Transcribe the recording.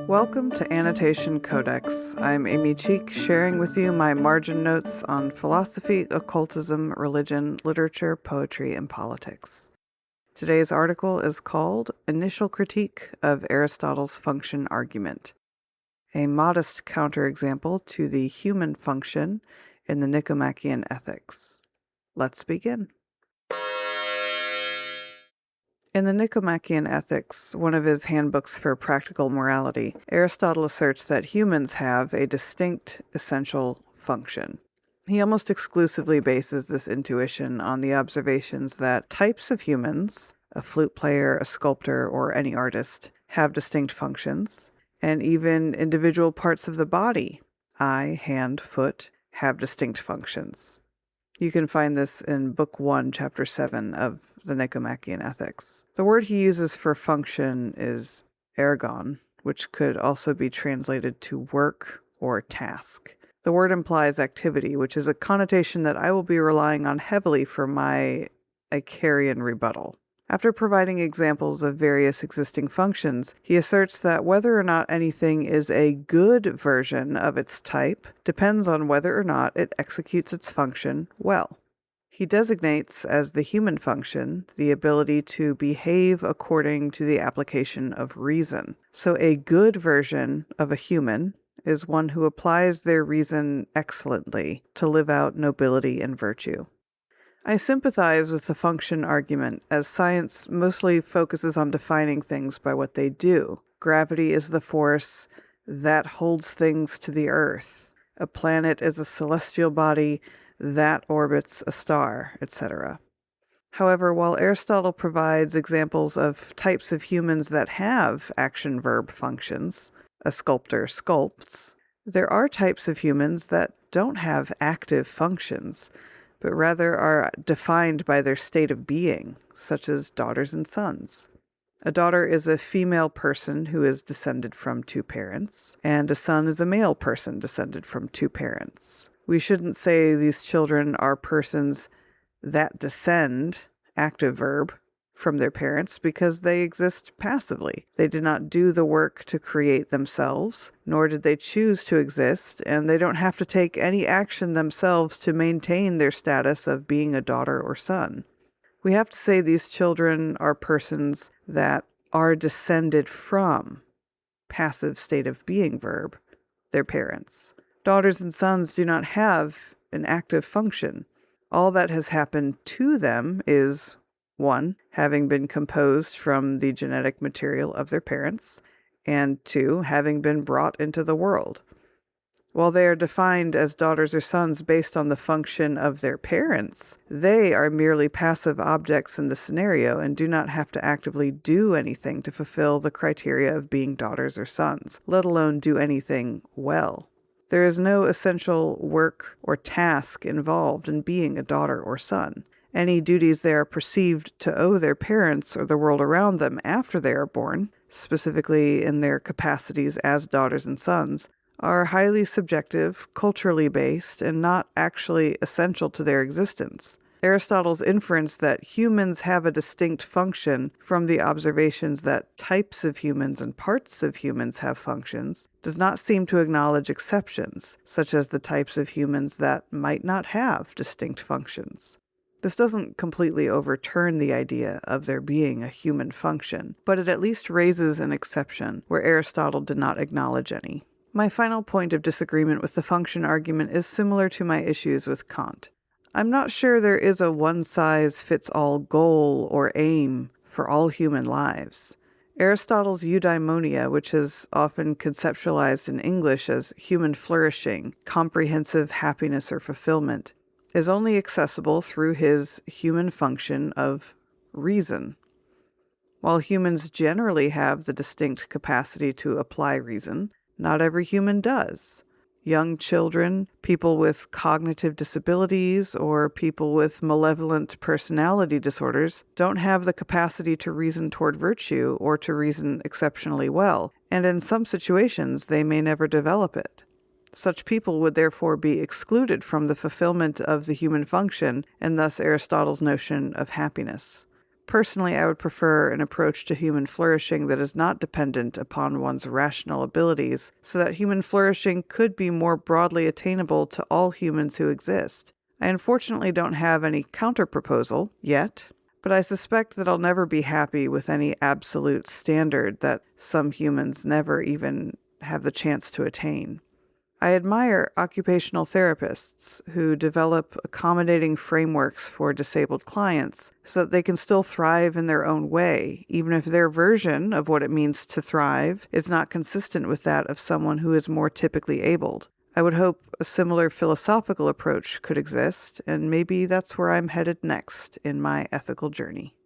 Welcome to Annotation Codex. I'm Amy Cheek, sharing with you my margin notes on philosophy, occultism, religion, literature, poetry, and politics. Today's article is called Initial Critique of Aristotle's Function Argument, a modest counterexample to the human function in the Nicomachean Ethics. Let's begin. In the Nicomachean Ethics, one of his handbooks for practical morality, Aristotle asserts that humans have a distinct essential function. He almost exclusively bases this intuition on the observations that types of humans, a flute player, a sculptor, or any artist, have distinct functions, and even individual parts of the body, eye, hand, foot, have distinct functions. You can find this in Book 1, Chapter 7 of the Nicomachean Ethics. The word he uses for function is ergon, which could also be translated to work or task. The word implies activity, which is a connotation that I will be relying on heavily for my Icarian rebuttal. After providing examples of various existing functions, he asserts that whether or not anything is a good version of its type depends on whether or not it executes its function well. He designates as the human function the ability to behave according to the application of reason. So a good version of a human is one who applies their reason excellently to live out nobility and virtue. I sympathize with the function argument, as science mostly focuses on defining things by what they do. Gravity is the force that holds things to the earth. A planet is a celestial body that orbits a star, etc. However, while Aristotle provides examples of types of humans that have action-verb functions, a sculptor sculpts, there are types of humans that don't have active functions, but rather are defined by their state of being, such as daughters and sons. A daughter is a female person who is descended from two parents, and a son is a male person descended from two parents. We shouldn't say these children are persons that descend, active verb, from their parents because they exist passively. They did not do the work to create themselves, nor did they choose to exist, and they don't have to take any action themselves to maintain their status of being a daughter or son. We have to say these children are persons that are descended from, passive state of being verb, their parents. Daughters and sons do not have an active function. All that has happened to them is 1, having been composed from the genetic material of their parents, and 2, having been brought into the world. While they are defined as daughters or sons based on the function of their parents, they are merely passive objects in the scenario and do not have to actively do anything to fulfill the criteria of being daughters or sons, let alone do anything well. There is no essential work or task involved in being a daughter or son. Any duties they are perceived to owe their parents or the world around them after they are born, specifically in their capacities as daughters and sons, are highly subjective, culturally based, and not actually essential to their existence. Aristotle's inference that humans have a distinct function from the observations that types of humans and parts of humans have functions does not seem to acknowledge exceptions, such as the types of humans that might not have distinct functions. This doesn't completely overturn the idea of there being a human function, but it at least raises an exception where Aristotle did not acknowledge any. My final point of disagreement with the function argument is similar to my issues with Kant. I'm not sure there is a one-size-fits-all goal or aim for all human lives. Aristotle's eudaimonia, which is often conceptualized in English as human flourishing, comprehensive happiness or fulfillment, is only accessible through his human function of reason. While humans generally have the distinct capacity to apply reason, not every human does. Young children, people with cognitive disabilities, or people with malevolent personality disorders don't have the capacity to reason toward virtue or to reason exceptionally well, and in some situations they may never develop it. Such people would therefore be excluded from the fulfillment of the human function, and thus Aristotle's notion of happiness. Personally, I would prefer an approach to human flourishing that is not dependent upon one's rational abilities, so that human flourishing could be more broadly attainable to all humans who exist. I unfortunately don't have any counterproposal yet, but I suspect that I'll never be happy with any absolute standard that some humans never even have the chance to attain. I admire occupational therapists who develop accommodating frameworks for disabled clients so that they can still thrive in their own way, even if their version of what it means to thrive is not consistent with that of someone who is more typically abled. I would hope a similar philosophical approach could exist, and maybe that's where I'm headed next in my ethical journey.